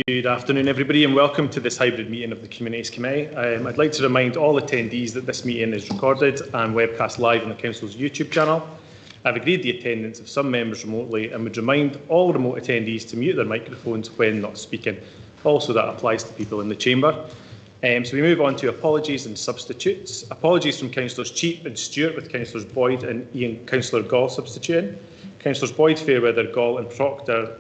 Good afternoon, everybody, and welcome to this hybrid meeting of the Communities Committee. I'd like to remind all attendees that this meeting is recorded and webcast live on the Council's YouTube channel. I've agreed the attendance of some members remotely and would remind all remote attendees to mute their microphones when not speaking. Also, that applies to people in the chamber. So we move on to apologies and substitutes. Apologies from Councillors Cheap and Stewart, with Councillors Boyd and Councillor Gall substituting. Councillors Boyd, Fairweather, Gall and Proctor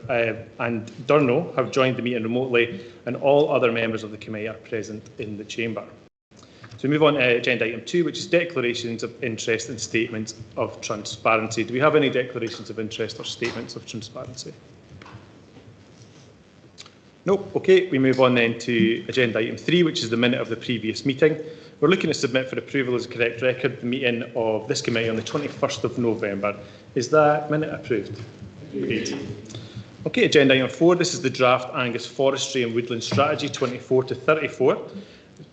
and Durno have joined the meeting remotely, and all other members of the committee are present in the chamber. So we move on to agenda item 2, which is declarations of interest and statements of transparency. Do we have any declarations of interest or statements of transparency? Nope. Okay, we move on then to agenda item 3, which is the minute of the previous meeting. We're looking to submit for approval as a correct record the meeting of this committee on the 21st of November. Is that minute approved? Great. Okay, agenda item 4. This is the draft Angus Forestry and Woodland Strategy 24 to 34.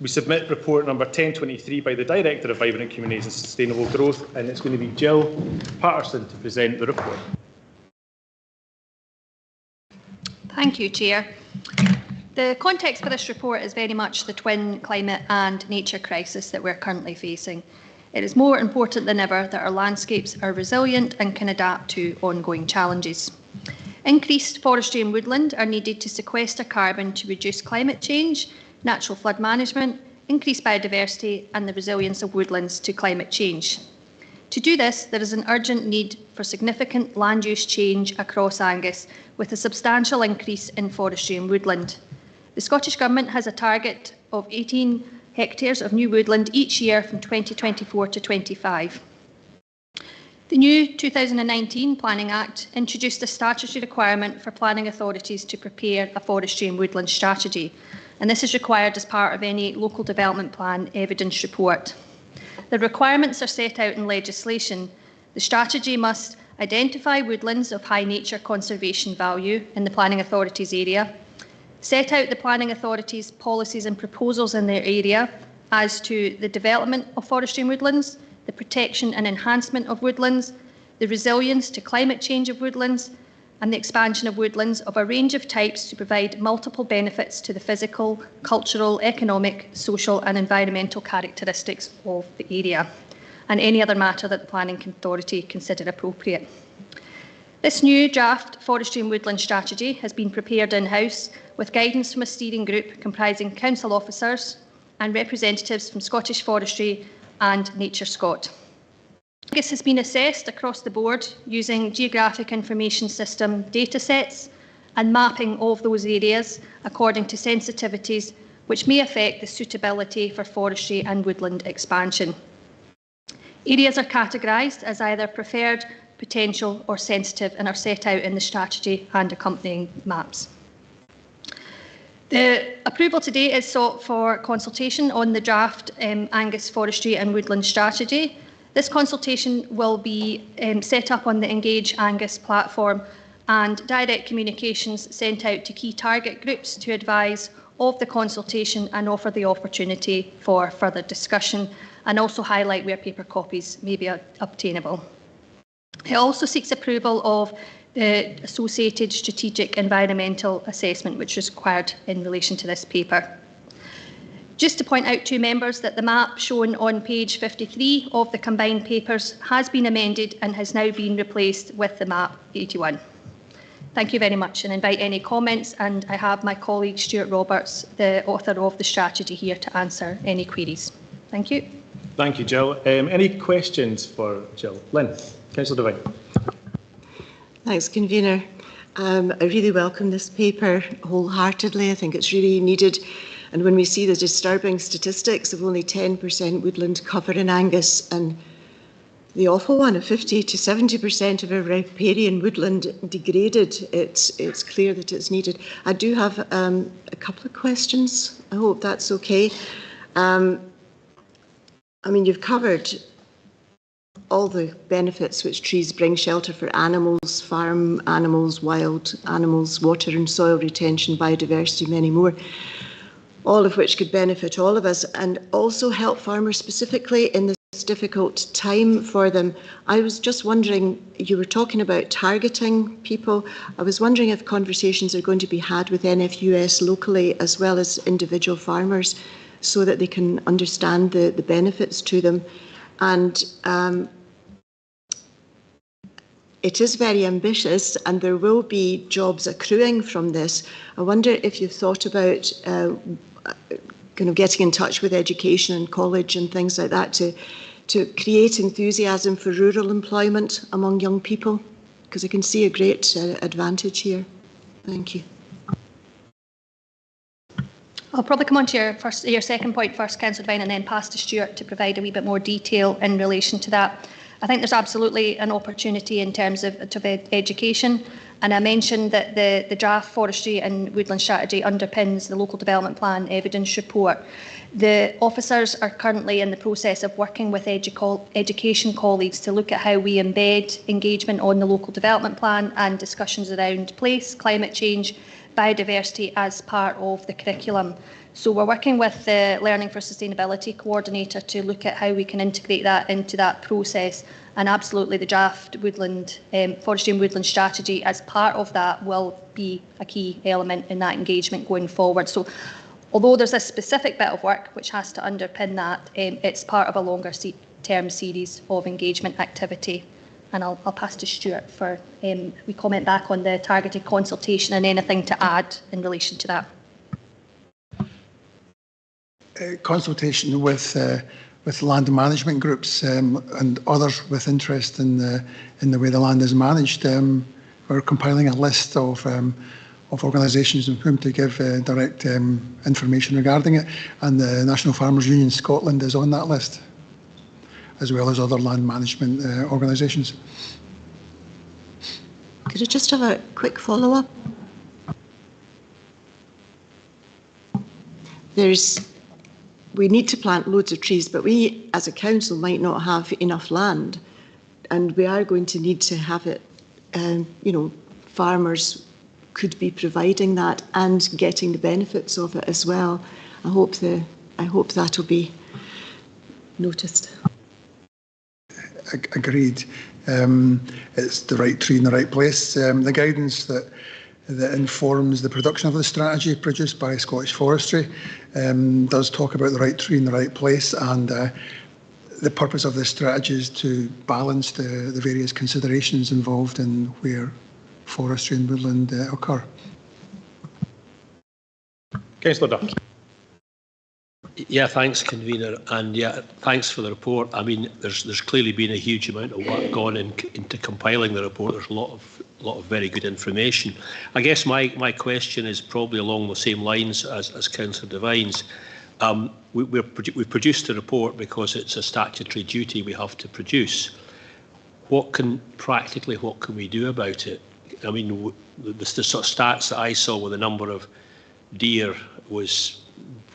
We submit report number 1023 by the Director of Vibrant Communities and Sustainable Growth, and it's going to be Jill Patterson to present the report. Thank you, Chair. The context for this report is very much the twin climate and nature crisis that we're currently facing. It is more important than ever that our landscapes are resilient and can adapt to ongoing challenges. Increased forestry and woodland are needed to sequester carbon to reduce climate change, natural flood management, increase biodiversity and the resilience of woodlands to climate change. To do this, there is an urgent need for significant land use change across Angus, with a substantial increase in forestry and woodland. The Scottish Government has a target of 18 hectares of new woodland each year from 2024 to 25. The new 2019 Planning Act introduced a statutory requirement for planning authorities to prepare a forestry and woodland strategy, and this is required as part of any local development plan evidence report. The requirements are set out in legislation. The strategy must identify woodlands of high nature conservation value in the planning authority's area, set out the planning authority's policies and proposals in their area as to the development of forestry and woodlands, the protection and enhancement of woodlands, the resilience to climate change of woodlands, and the expansion of woodlands of a range of types to provide multiple benefits to the physical, cultural, economic, social and environmental characteristics of the area, and any other matter that the planning authority consider appropriate. This new draft forestry and woodland strategy has been prepared in-house with guidance from a steering group comprising council officers and representatives from Scottish Forestry and Nature Scot. Angus has been assessed across the board using geographic information system data sets and mapping of those areas according to sensitivities which may affect the suitability for forestry and woodland expansion. Areas are categorised as either preferred, potential or sensitive and are set out in the strategy and accompanying maps. The approval today is sought for consultation on the draft Angus Forestry and Woodland Strategy. This consultation will be set up on the Engage Angus platform and direct communications sent out to key target groups to advise of the consultation and offer the opportunity for further discussion, and also highlight where paper copies may be obtainable. It also seeks approval of the associated strategic environmental assessment which is required in relation to this paper. Just to point out to members that the map shown on page 53 of the combined papers has been amended and has now been replaced with the map 81. Thank you very much, and invite any comments, and I have my colleague Stuart Roberts, the author of the strategy, here to answer any queries. Thank you. Thank you, Jill. Any questions for Jill? Lynn, Councillor Devine. Thanks, Convener. I really welcome this paper wholeheartedly. I think it's really needed. And when we see the disturbing statistics of only 10% woodland cover in Angus and the awful one of 50 to 70% of our riparian woodland degraded, it's clear that it's needed. I do have a couple of questions. I hope that's okay. I mean, you've covered all the benefits which trees bring: shelter for animals, farm animals, wild animals, water and soil retention, biodiversity, many more, all of which could benefit all of us and also help farmers specifically in this difficult time for them. I was just wondering, you were talking about targeting people. I was wondering if conversations are going to be had with NFUS locally as well as individual farmers so that they can understand the benefits to them. And it is very ambitious and there will be jobs accruing from this. I wonder if you've thought about kind of getting in touch with education and college and things like that to create enthusiasm for rural employment among young people, because I can see a great advantage here. Thank you. I'll probably come on to your second point first, Councillor Devine, and then pass to Stuart to provide a wee bit more detail in relation to that. I think there's absolutely an opportunity in terms of education, and I mentioned that the draft forestry and woodland strategy underpins the local development plan evidence report. The officers are currently in the process of working with education colleagues to look at how we embed engagement on the local development plan and discussions around place, climate change, biodiversity as part of the curriculum. So we're working with the Learning for Sustainability Coordinator to look at how we can integrate that into that process, and absolutely the draft woodland, forestry and woodland strategy as part of that will be a key element in that engagement going forward. So although there's a specific bit of work which has to underpin that, it's part of a longer term series of engagement activity. And I'll pass to Stuart for we comment back on the targeted consultation and anything to add in relation to that. Consultation with land management groups and others with interest in the way the land is managed. We're compiling a list of organisations in whom to give direct information regarding it, and the National Farmers Union Scotland is on that list, as well as other land management organisations. Could I just have a quick follow-up? We need to plant loads of trees, but we as a council might not have enough land, and we are going to need to have it, farmers could be providing that and getting the benefits of it as well. I hope that will be noticed. Agreed. It's the right tree in the right place. The guidance that informs the production of the strategy produced by Scottish Forestry does talk about the right tree in the right place, and the purpose of this strategy is to balance the various considerations involved in where forestry and woodland occur. Councillor Duff. Yeah, thanks, convener, and yeah, thanks for the report. I mean, there's clearly been a huge amount of work gone into compiling the report. There's a lot of very good information. I guess my question is probably along the same lines as Councillor Devine's. We've produced the report because it's a statutory duty we have to produce. What can we do about it? I mean, the sort of stats that I saw with the number of deer was,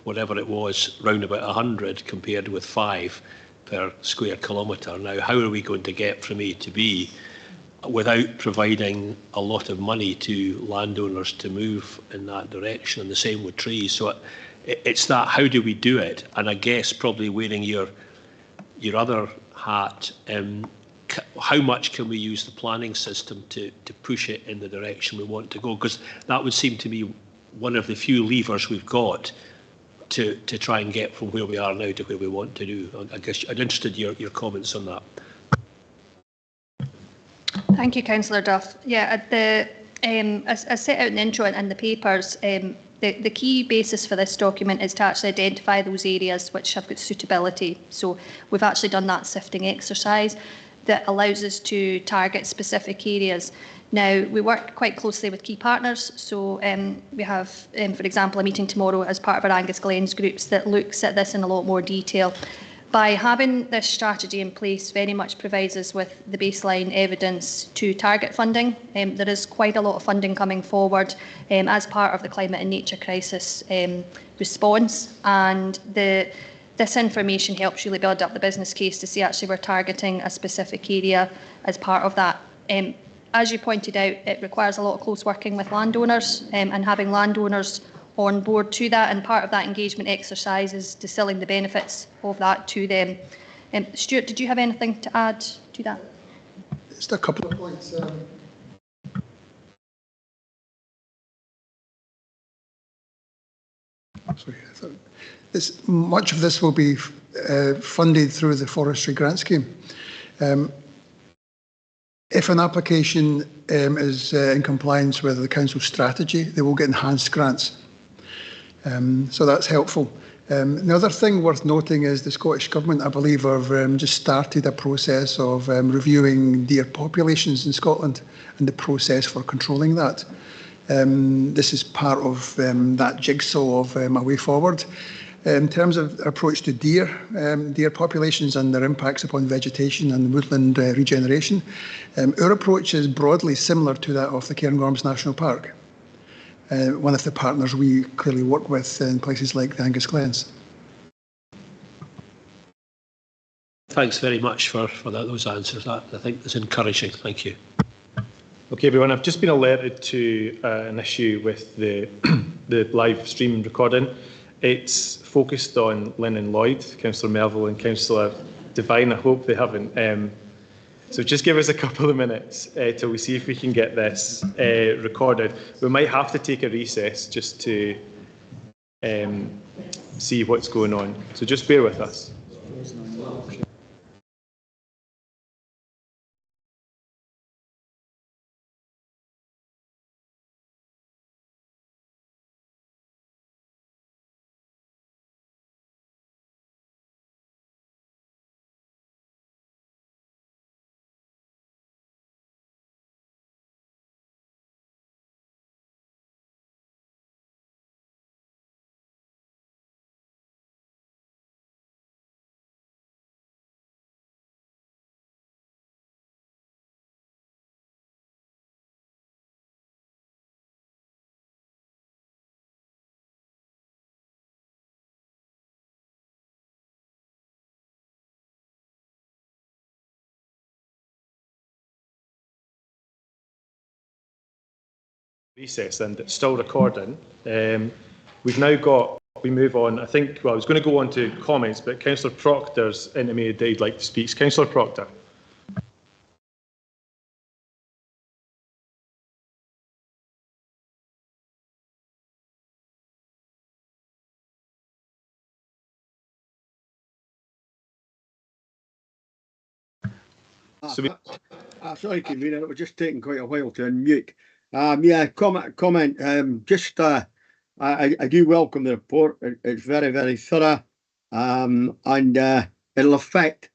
whatever it was, round about 100 compared with 5 per square kilometre. Now, how are we going to get from A to B without providing a lot of money to landowners to move in that direction? And the same with trees. So it's that, how do we do it? And I guess probably wearing your other hat, how much can we use the planning system to push it in the direction we want to go? Because that would seem to be one of the few levers we've got to try and get from where we are now to where we want to do. I guess I'd interested your comments on that. Thank you, Councillor Duff. Yeah, as set out in the intro and the papers, the key basis for this document is to actually identify those areas which have got suitability. So we've actually done that sifting exercise that allows us to target specific areas. Now, we work quite closely with key partners, so we have, for example, a meeting tomorrow as part of our Angus Glens groups that looks at this in a lot more detail. By having this strategy in place very much provides us with the baseline evidence to target funding. There is quite a lot of funding coming forward as part of the climate and nature crisis response, and this information helps really build up the business case to see actually we're targeting a specific area as part of that. As you pointed out, it requires a lot of close working with landowners and having landowners on board to that, and part of that engagement exercise is distilling the benefits of that to them. Stuart, did you have anything to add to that? Just a couple of points. Sorry, much of this will be funded through the Forestry Grant Scheme. If an application is in compliance with the Council's strategy, they will get enhanced grants. So that's helpful. The other thing worth noting is the Scottish Government, I believe, have just started a process of reviewing deer populations in Scotland and the process for controlling that. This is part of that jigsaw of a way forward. In terms of approach to deer populations and their impacts upon vegetation and woodland regeneration, our approach is broadly similar to that of the Cairngorms National Park. One of the partners we clearly work with in places like the Angus Glens. Thanks very much for those answers. That, I think, is encouraging. Thank you. Okay, everyone, I've just been alerted to an issue with the live stream recording. It's focused on Lynn and Lloyd, Councillor Melville and Councillor Devine. I hope they haven't. So just give us a couple of minutes till we see if we can get this recorded. We might have to take a recess just to see what's going on. So just bear with us. Recess and it's still recording. We've now got, we move on, I think, well, I was going to go on to comments, but Councillor Proctor's intimated that he'd like to speak. Councillor Proctor. Sorry, Convener, it was just taking quite a while to unmute. Yeah, comment. I do welcome the report. It's very, very thorough, and it'll affect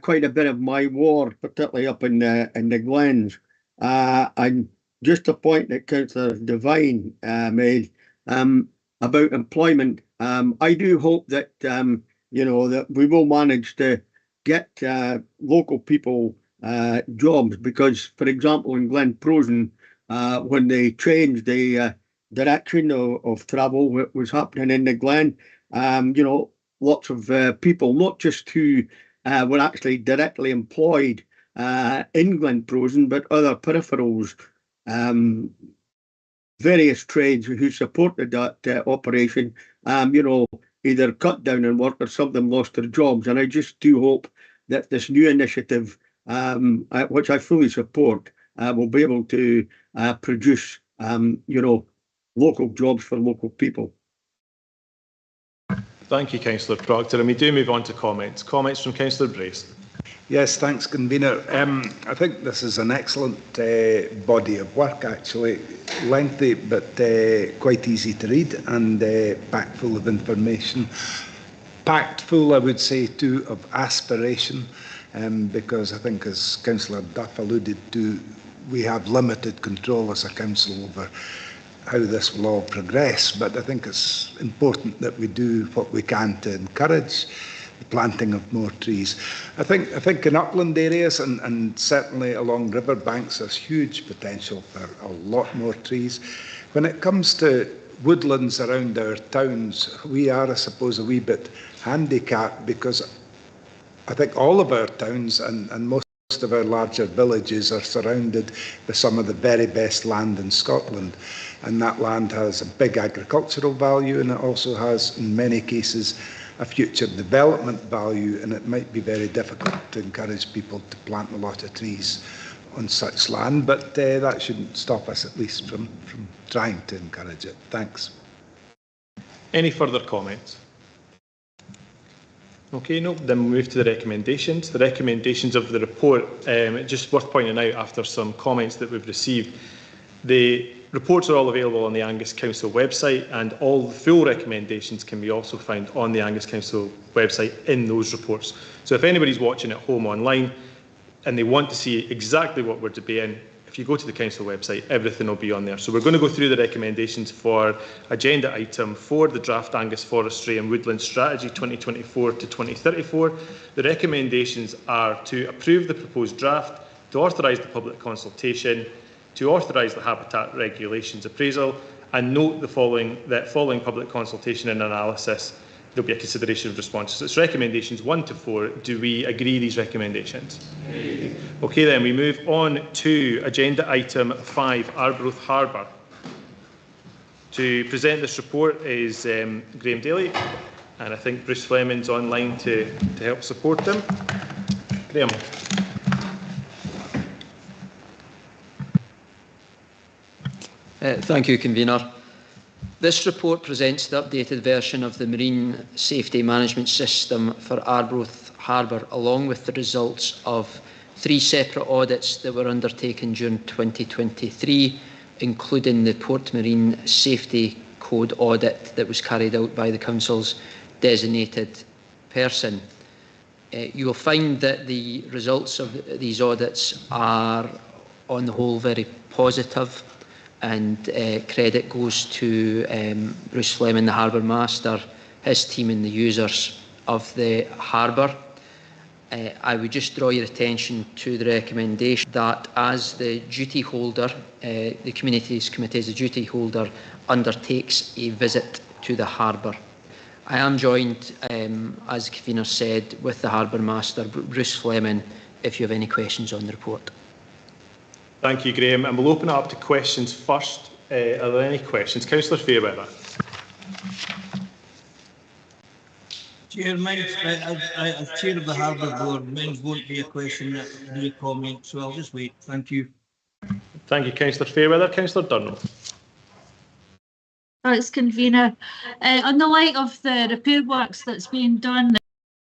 quite a bit of my ward, particularly up in the Glens. And just a point that Councillor Devine made about employment. I do hope that that we will manage to get local people jobs, because, for example, in Glen Prosen, when they changed the direction of travel, what was happening in the Glen, lots of people, not just who were actually directly employed in Glen Prosen, but other peripherals, various trades who supported that operation, either cut down on work or some of them lost their jobs. And I just do hope that this new initiative, which I fully support, will be able to produce, local jobs for local people. Thank you, Councillor Proctor. And we do move on to comments. Comments from Councillor Brace. Yes, thanks, Convener. I think this is an excellent body of work, actually. Lengthy, but quite easy to read and packed full of information. Packed full, I would say, too, of aspiration, because I think, as Councillor Duff alluded to, we have limited control as a council over how this will all progress. But I think it's important that we do what we can to encourage the planting of more trees. I think in upland areas and certainly along riverbanks, there's huge potential for a lot more trees. When it comes to woodlands around our towns, we are, I suppose, a wee bit handicapped, because I think all of our towns and most of our larger villages are surrounded by some of the very best land in Scotland. And that land has a big agricultural value, and it also has, in many cases, a future development value, and it might be very difficult to encourage people to plant a lot of trees on such land, but that shouldn't stop us at least from trying to encourage it. Thanks. Any further comments? Okay, no, then we'll move to the recommendations. The recommendations of the report, just worth pointing out after some comments that we've received, the reports are all available on the Angus Council website, and all the full recommendations can be also found on the Angus Council website in those reports. So if anybody's watching at home online and they want to see exactly what we're debating, if you go to the Council website, everything will be on there. So we're going to go through the recommendations for agenda item 4, the Draft Angus Forestry and Woodland Strategy 2024 to 2034. The recommendations are to approve the proposed draft, to authorise the public consultation, to authorise the habitat regulations appraisal, and note the following, that following public consultation and analysis, there will be a consideration of responses. It's recommendations 1 to 4. Do we agree these recommendations? Okay, then we move on to agenda item 5, Arbroath Harbour. To present this report is Graham Daly, and I think Bruce Fleming's online to help support them. Graham. Thank you, Convener. This report presents the updated version of the Marine Safety Management System for Arbroath Harbour, along with the results of 3 separate audits that were undertaken during 2023, including the Port Marine Safety Code audit that was carried out by the Council's designated person. You will find that the results of these audits are, on the whole, very positive, and credit goes to Bruce Fleming, the Harbour Master, his team and the users of the harbour. I would just draw your attention to the recommendation that as the duty holder, the Communities Committee as the duty holder undertakes a visit to the harbour. I am joined, as the convener said, with the Harbour Master, Bruce Fleming, if you have any questions on the report. Thank you, Graham. And we'll open it up to questions first. Are there any questions? Councillor Fairweather. Chair, as Chair of the Harbour Board, mine won't be a question, that will be a comment, so I'll just wait. Thank you. Thank you, Councillor Fairweather. Councillor Durno. Thanks, Convener. On the light of the repair works that's being done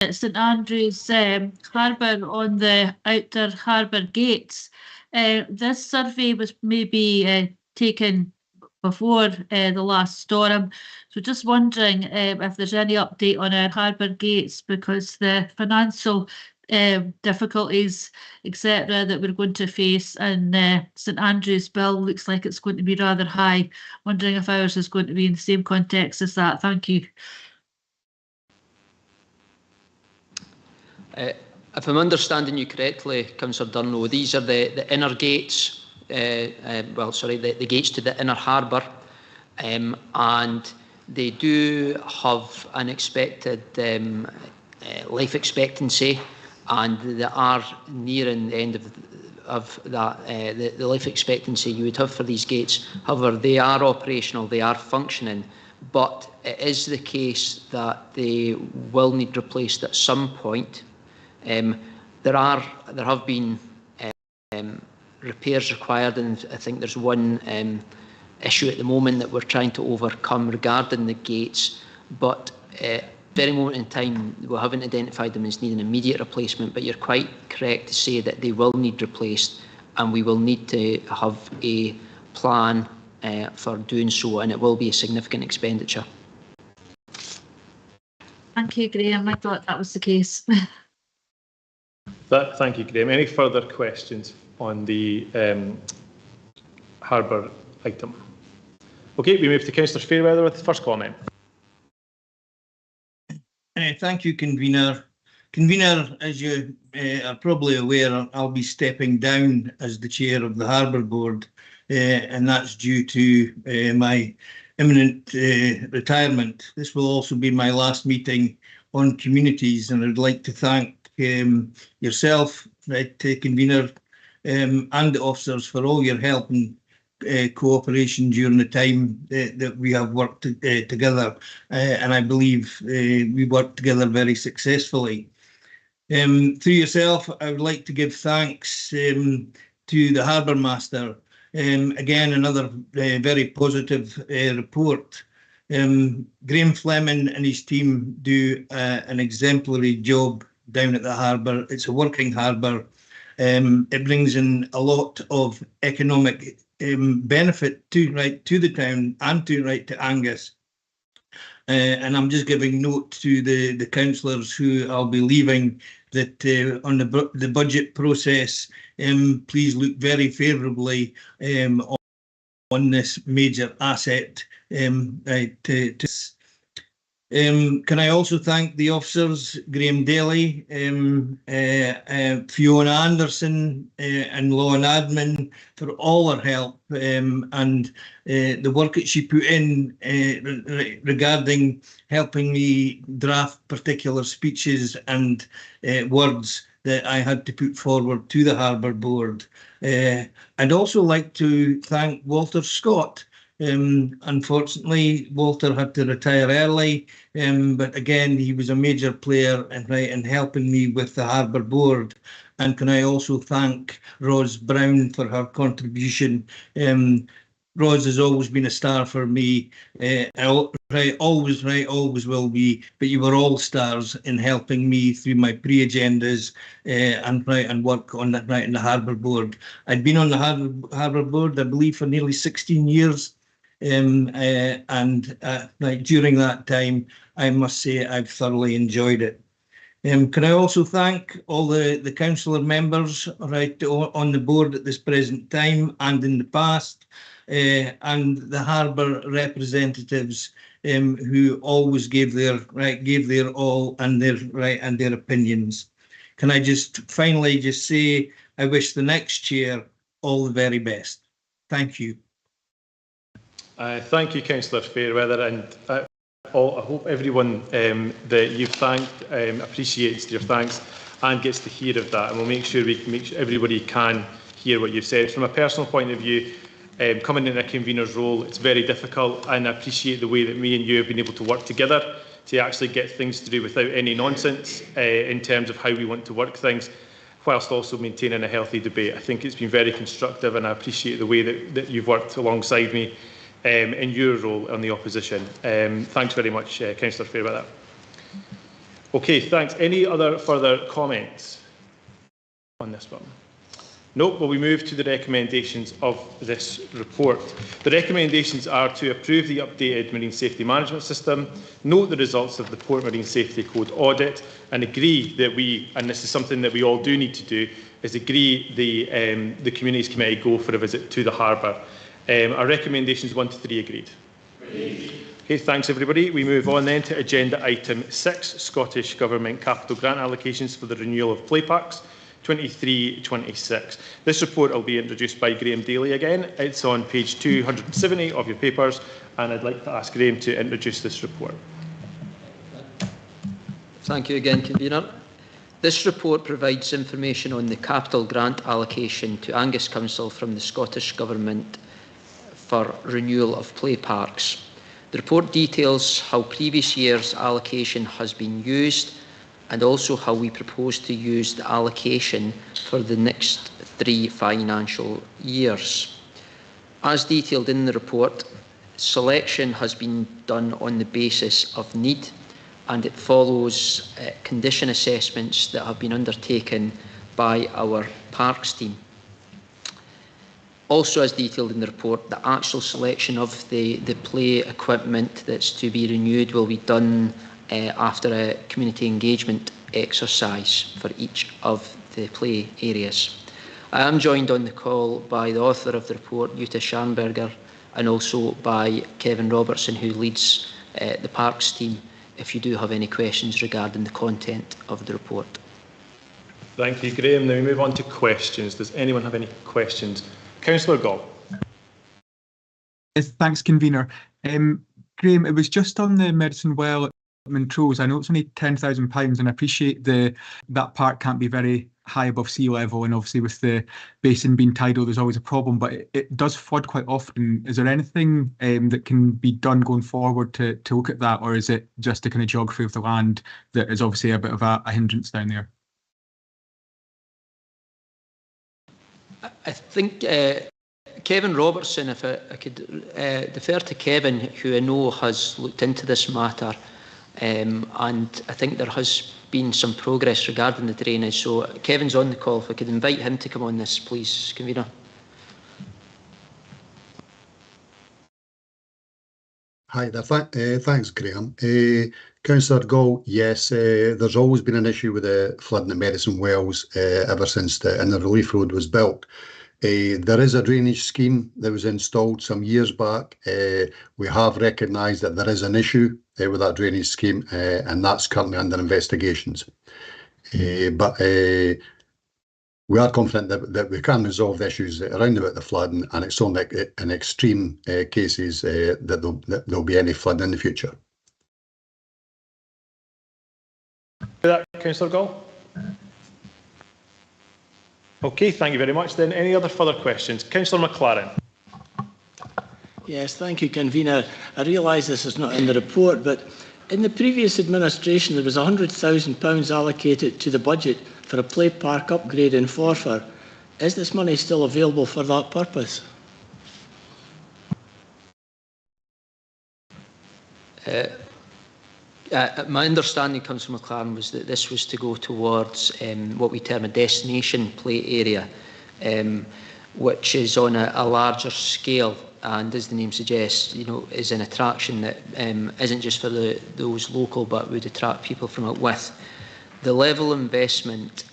at St Andrews Harbour on the outer harbour gates, this survey was maybe taken before the last storm. So just wondering if there's any update on our harbour gates, because the financial difficulties, etc., that we're going to face, and St Andrews bill looks like it's going to be rather high. Wondering if ours is going to be in the same context as that. Thank you. If I'm understanding you correctly, Councillor Durno, these are the inner gates, the gates to the inner harbour, and they do have an expected life expectancy, and they are nearing the end of that, the life expectancy you would have for these gates. However, they are operational, they are functioning, but it is the case that they will need replaced at some point. There have been repairs required, and I think there's one issue at the moment that we're trying to overcome regarding the gates, but at the very moment in time we haven't identified them as needing immediate replacement. But you're quite correct to say that they will need replaced, and we will need to have a plan for doing so, and it will be a significant expenditure. Thank you, Graham. I thought that was the case. Thank you, Graham. Any further questions on the harbour item? Okay, we move to Councillor Fairweather with the first comment. Thank you, Convener. Convener, as you are probably aware, I'll be stepping down as the Chair of the Harbour Board, and that's due to my imminent retirement. This will also be my last meeting on communities, and I'd like to thank yourself, Convener, and the officers for all your help in cooperation during the time that we have worked together, and I believe we worked together very successfully. Through yourself, I would like to give thanks to the Harbour Master. Again, another very positive report. Graham Fleming and his team do an exemplary job down at the harbour. It's a working harbour. It brings in a lot of economic benefit to the town and to Angus. And I'm just giving note to the councillors who I'll be leaving that on the budget process, please look very favourably on this major asset. Can I also thank the officers, Graham Daly, Fiona Anderson and Law and Admin for all her help and the work that she put in regarding helping me draft particular speeches and words that I had to put forward to the Harbour Board. I'd also like to thank Walter Scott. Unfortunately, Walter had to retire early, but again, he was a major player in helping me with the Harbour Board. And can I also thank Ros Brown for her contribution. Ros has always been a star for me, always will be, but you were all stars in helping me through my pre-agendas and work on that in the Harbour Board. I'd been on the Harbour Board, I believe, for nearly 16 years. During that time, I must say I've thoroughly enjoyed it. Can I also thank all the councillor members on the board at this present time and in the past, and the Harbour representatives who always gave their all and their opinions. Can I just finally just say I wish the next chair all the very best. Thank you. Thank you, Councillor Fairweather, and I hope everyone that you've thanked appreciates your thanks and gets to hear of that, and we'll make sure everybody can hear what you've said. From a personal point of view, coming in a convener's role, it's very difficult, and I appreciate the way that me and you have been able to work together to actually get things to do without any nonsense in terms of how we want to work things, whilst also maintaining a healthy debate. I think it's been very constructive, and I appreciate the way that you've worked alongside me in your role on the opposition. Thanks very much, Councillor Fairweather. Okay, thanks. Any other further comments on this one? No. Well, we move to the recommendations of this report. The recommendations are to approve the updated marine safety management system, note the results of the Port Marine Safety Code audit, and agree that and this is something that we all do need to do, is agree the Communities Committee go for a visit to the harbour. Our recommendations 1 to 3 agreed. Okay, thanks everybody. We move on then to agenda item 6, Scottish Government capital grant allocations for the renewal of play parks 23-26. This report will be introduced by Graham Daly again. It's on page 270 of your papers, and I'd like to ask Graham to introduce this report. Thank you again, Convener. This report provides information on the capital grant allocation to Angus Council from the Scottish Government for renewal of play parks. The report details how previous year's allocation has been used and also how we propose to use the allocation for the next 3 financial years. As detailed in the report, selection has been done on the basis of need, and it follows condition assessments that have been undertaken by our parks team. Also, as detailed in the report, the actual selection of the play equipment that's to be renewed will be done after a community engagement exercise for each of the play areas. I am joined on the call by the author of the report, Jutta Scharnberger, and also by Kevin Robertson, who leads the parks team, if you do have any questions regarding the content of the report. Thank you, Graham. Now we move on to questions. Does anyone have any questions? Councillor Gall. Yes, thanks, Convener. Graham, it was just on the Medicine Well Montrose. I know it's only £10,000, and I appreciate that park can't be very high above sea level, and obviously with the basin being tidal, there's always a problem. But it does flood quite often. Is there anything that can be done going forward to look at that, or is it just the kind of geography of the land that is obviously a bit of a hindrance down there? I think Kevin Robertson, if I could defer to Kevin, who I know has looked into this matter, and I think there has been some progress regarding the drainage. So Kevin's on the call. If I could invite him to come on this, please, Convener. Hi there. Thanks, Graham. Councillor Gall, yes, there's always been an issue with the flooding at Medicine Wells ever since the Inner Relief Road was built. There is a drainage scheme that was installed some years back. We have recognised that there is an issue with that drainage scheme, and that's currently under investigations. But we are confident that we can resolve the issues around about the flooding, and it's only in extreme cases that there'll be any flooding in the future. Councillor Gall? Okay, thank you very much. Then any other further questions? Councillor McLaren. Yes, thank you, Convener. I realise this is not in the report, but in the previous administration there was £100,000 allocated to the budget for a play park upgrade in Forfar. Is this money still available for that purpose? My understanding, Councillor McLaren, was that this was to go towards what we term a destination play area, which is on a larger scale, and as the name suggests, is an attraction that isn't just for those local, but would attract people from out with. The level of investment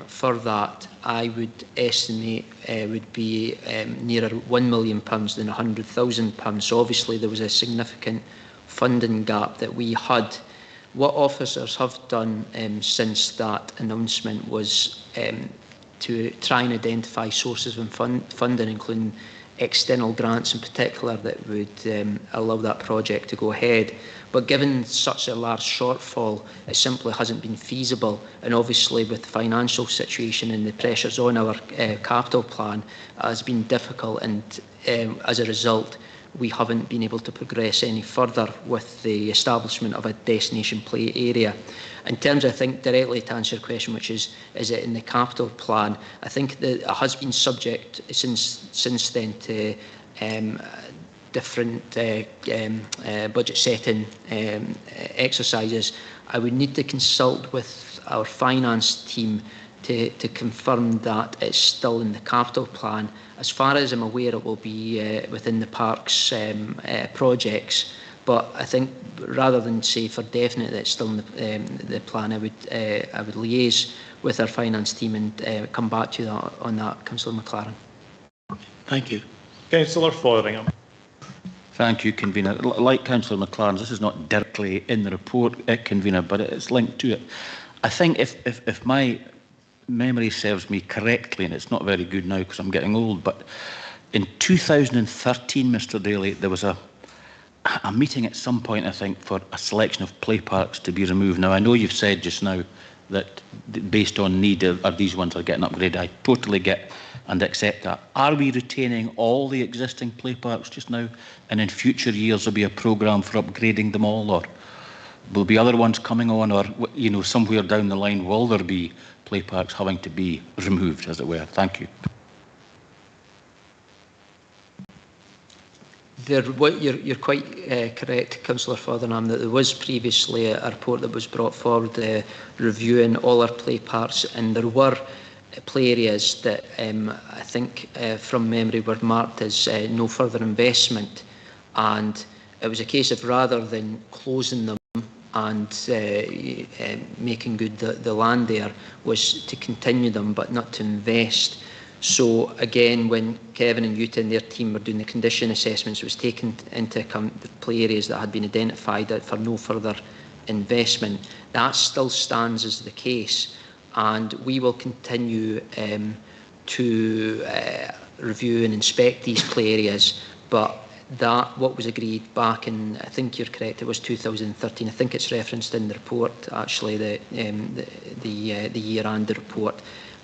for that, I would estimate, would be nearer £1 million than £100,000. So obviously there was a significant funding gap that we had. What officers have done since that announcement was to try and identify sources of funding, including external grants in particular, that would allow that project to go ahead. But given such a large shortfall, it simply hasn't been feasible. And obviously with the financial situation and the pressures on our capital plan, it has been difficult, and as a result, we haven't been able to progress any further with the establishment of a destination play area. In terms, I think, directly to answer your question, which is it in the capital plan, I think that it has been subject since then to different budget setting exercises. I would need to consult with our finance team to confirm that it's still in the capital plan. As far as I'm aware, it will be within the parks projects. But I think rather than say for definite that it's still in the plan, I would liaise with our finance team and come back to you on that, Councillor McLaren. Thank you. Councillor Fotheringham. Thank you, Convener. Like Councillor McLaren, this is not directly in the report, Convener, but it's linked to it. I think if my memory serves me correctly, and it's not very good now because I'm getting old, but in 2013, Mr Daly, there was a meeting at some point, I think, for a selection of play parks to be removed. Now, I know you've said just now that based on need, these ones are getting upgraded. I totally get and accept that. Are we retaining all the existing play parks just now, and in future years there'll be a programme for upgrading them all, or will be other ones coming on, or somewhere down the line will there be play parks having to be removed, as it were? Thank you. You're quite correct, Councillor Fotheringham, that there was previously a report that was brought forward reviewing all our play parks, and there were play areas that I think from memory were marked as no further investment, and it was a case of, rather than closing them and making good the land there, was to continue them but not to invest. So again, when Kevin and Utah and their team were doing the condition assessments, it was taken into account the play areas that had been identified for no further investment. That still stands as the case, and we will continue to review and inspect these play areas, but that what was agreed back in, I think you're correct, it was 2013. I think it's referenced in the report, actually, the year and the report.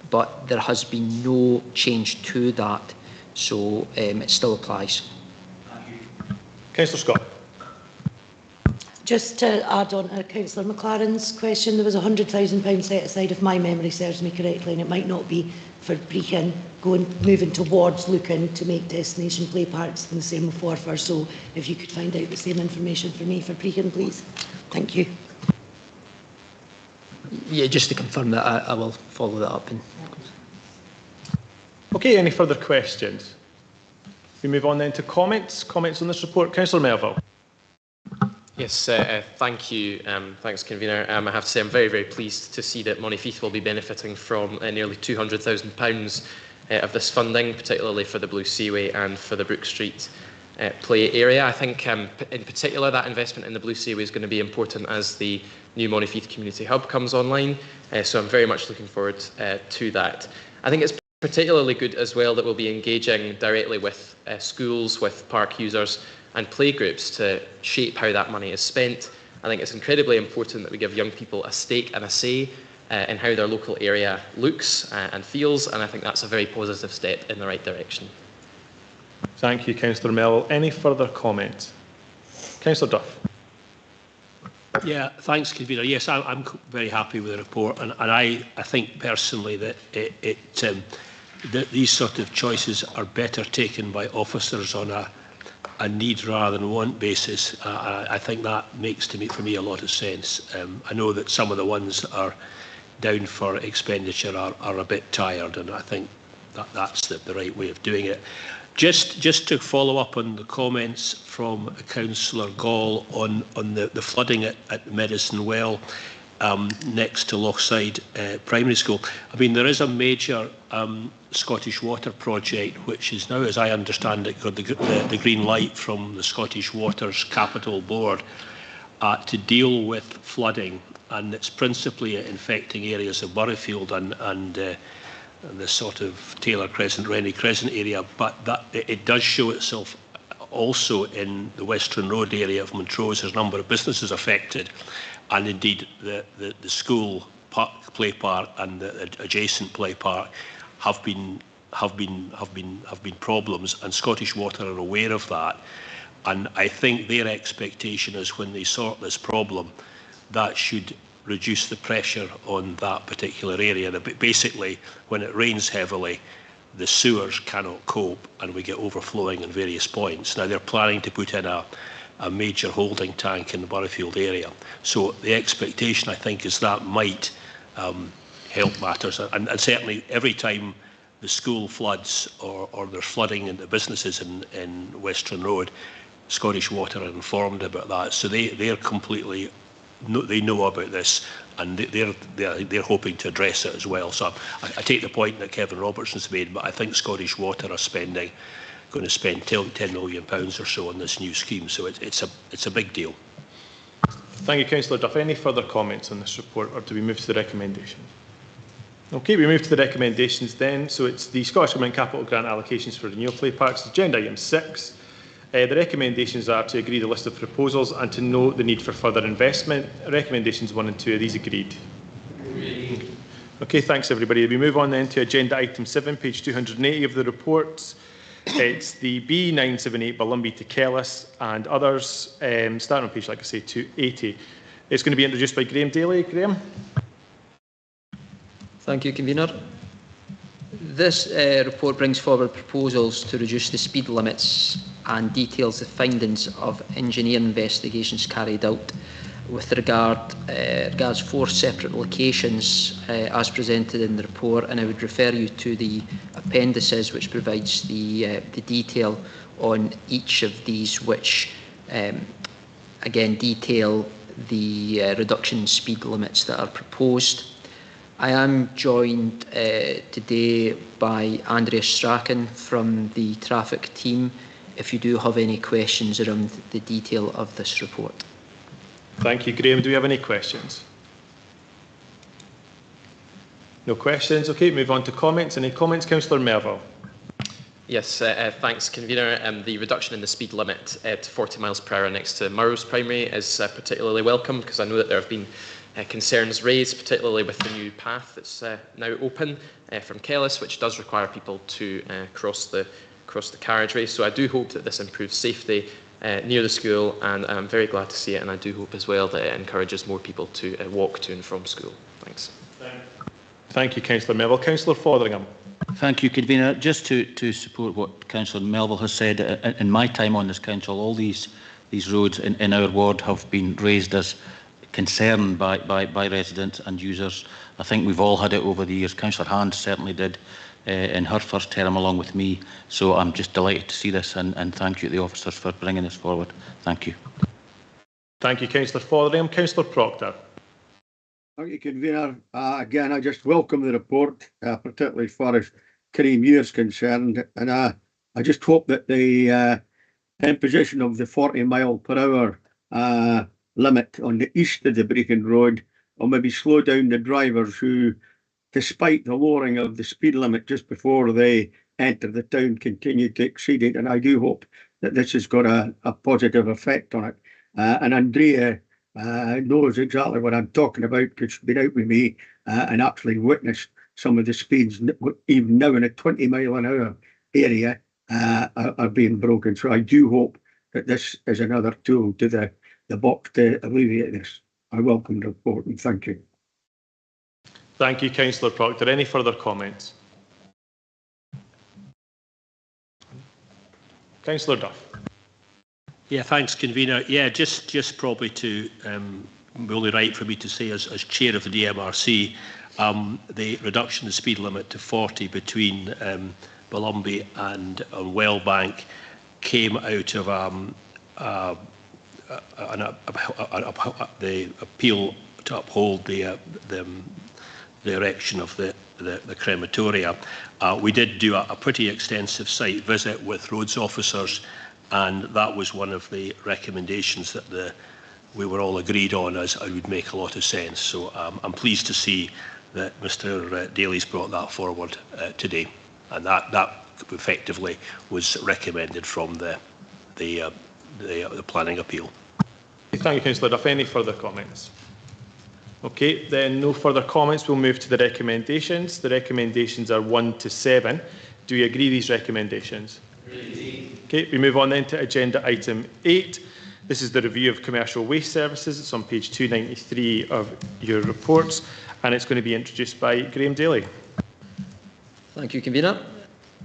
But there has been no change to that, so it still applies. Councillor Scott. Just to add on to Councillor McLaren's question, there was £100,000 set aside, if my memory serves me correctly, and it might not be for Brechin moving towards looking to make destination play parks, and the same with Forfar. So if you could find out the same information for me for Brechin, please. Thank you. Yeah, just to confirm that, I will follow that up. Okay, any further questions? We move on then to comments. Comments on this report. Councillor Melville. Yes, thank you. Thanks, Convener. I have to say I'm very, very pleased to see that Monteith will be benefiting from nearly £200,000 of this funding, particularly for the Blue Seaway and for the Brook Street play area. I think in particular that investment in the Blue Seaway is going to be important as the new Monteith Community Hub comes online, so I'm very much looking forward to that. I think it's particularly good as well that we'll be engaging directly with schools, with park users and playgroups to shape how that money is spent. I think it's incredibly important that we give young people a stake and a say in how their local area looks and feels, and I think that's a very positive step in the right direction. Thank you, Councillor Melville. Any further comments? Councillor Duff. Yeah, thanks, Convener. Yes, I'm very happy with the report, and I think personally that that these sort of choices are better taken by officers on a need rather than want basis. I think that makes for me a lot of sense. I know that some of the ones that are down for expenditure are a bit tired, and I think that's the right way of doing it. Just to follow up on the comments from Councillor Gall on the flooding at Medicine Well next to Lochside Primary School. I mean, there is a major Scottish Water project, which is now, as I understand it, got the green light from the Scottish Waters Capital Board to deal with flooding, and it's principally infecting areas of Burrowfield and the sort of Taylor Crescent, Rennie Crescent area, but it does show itself also in the Western Road area of Montrose. There's a number of businesses affected, and indeed the school play park and the adjacent play park have been problems, and Scottish Water are aware of that. And I think their expectation is when they sort this problem, that should reduce the pressure on that particular area. Basically, when it rains heavily, the sewers cannot cope and we get overflowing in various points. Now, they're planning to put in a major holding tank in the Burrowfield area. So the expectation, I think, is that might help matters. And certainly every time the school floods or there's flooding in the businesses in Western Road, Scottish Water are informed about that. So they're completely, they know about this, and they're hoping to address it as well. So I take the point that Kevin Robertson's made, but I think Scottish Water are going to spend £10 million or so on this new scheme. So it's a big deal. Thank you, Councillor Duff. Any further comments on this report, or do we move to the recommendation? Okay, we move to the recommendations then. So it's the Scottish Government Capital Grant allocations for renewal play parks, agenda item 6. The recommendations are to agree the list of proposals and to note the need for further investment. Recommendations 1 and 2, are these agreed? Agreed. Okay, thanks everybody. We move on then to agenda item 7, page 280 of the report. It's the B978 Berlumbie to Kellis and others, starting on page, like I say, 280. It's going to be introduced by Graham Daly. Graham. Thank you, Convener. This report brings forward proposals to reduce the speed limits and details the findings of engineering investigations carried out with regards 4 separate locations as presented in the report, and I would refer you to the appendices, which provides the detail on each of these, which again detail the reduction in speed limits that are proposed. I am joined today by Andrea Strachan from the traffic team, if you do have any questions around the detail of this report. Thank you, Graham. Do we have any questions? No questions. Okay, move on to comments. Any comments, Councillor Melville? Yes, thanks, Convener. The reduction in the speed limit to 40 miles per hour next to Murrows Primary is particularly welcome, because I know that there have been concerns raised, particularly with the new path that's now open from Kellis, which does require people to cross the carriageway. So I do hope that this improves safety near the school, and I'm very glad to see it, and I do hope as well that it encourages more people to walk to and from school. Thanks. Thank you, Councillor Melville. Councillor Fotheringham. Thank you, Convener. Just to support what Councillor Melville has said, in my time on this council, all these roads in our ward have been raised as concern by residents and users. I think we've all had it over the years. Councillor Hand certainly did in her first term along with me. So I'm just delighted to see this, and thank you to the officers for bringing this forward. Thank you. Thank you, Councillor Fotheringham. Councillor Proctor. Thank you, Convener. Again, I just welcome the report, particularly as far as Kirriemuir is concerned, and I just hope that the imposition of the 40-mile-per-hour limit on the east of the Brecon Road will maybe slow down the drivers who, despite the lowering of the speed limit just before they enter the town, continue to exceed it. And I do hope that this has got a positive effect on it. And Andrea knows exactly what I'm talking about, because she's been out with me and actually witnessed some of the speeds, even now in a 20-mile-an-hour area, are being broken. So I do hope that this is another tool to the box to alleviate this. I welcome the report, and thank you. Thank you, Councillor Proctor. Any further comments? Councillor Duff. Yeah, thanks, Convener. Yeah, just probably to be only right for me to say, as chair of the DMRC, the reduction of the speed limit to 40 between Belumby and Wellbank came out of the appeal to uphold the erection of the crematoria. We did do a pretty extensive site visit with roads officers, and that was one of the recommendations that we were all agreed on as it would make a lot of sense. So I'm pleased to see that Mr. Daly's brought that forward today, and that effectively was recommended from the planning appeal. Thank you, Councillor Duff. Any further comments? Okay, then no further comments. We'll move to the recommendations. The recommendations are 1 to 7. Do we agree these recommendations? Okay, we move on then to agenda item 8. This is the review of commercial waste services. It's on page 293 of your reports, and it's going to be introduced by Graham Daly. Thank you, Convener.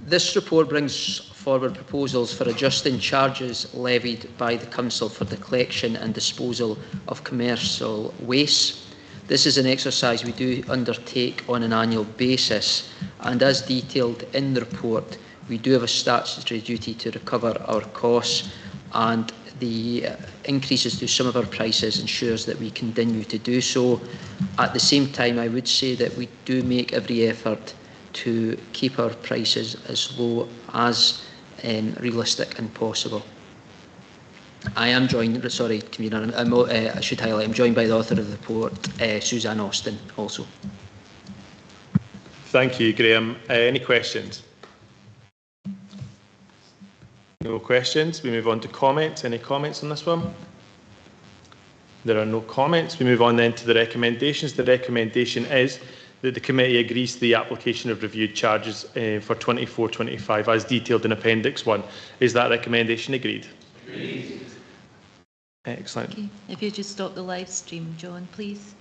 This report brings forward proposals for adjusting charges levied by the Council for the collection and disposal of commercial waste. This is an exercise we do undertake on an annual basis, and as detailed in the report, we do have a statutory duty to recover our costs, and the increases to some of our prices ensures that we continue to do so. At the same time, I would say that we do make every effort to keep our prices as low as realistic and possible. I am joined, sorry, Convener, I should highlight, I'm joined by the author of the report, Suzanne Austin, also. Thank you, Graham. Any questions? No questions. We move on to comments. Any comments on this one? There are no comments. We move on then to the recommendations. The recommendation is that the committee agrees to the application of reviewed charges for 24-25 as detailed in Appendix 1. Is that recommendation agreed? Agreed. Excellent. Okay. If you just stop the live stream, John, please.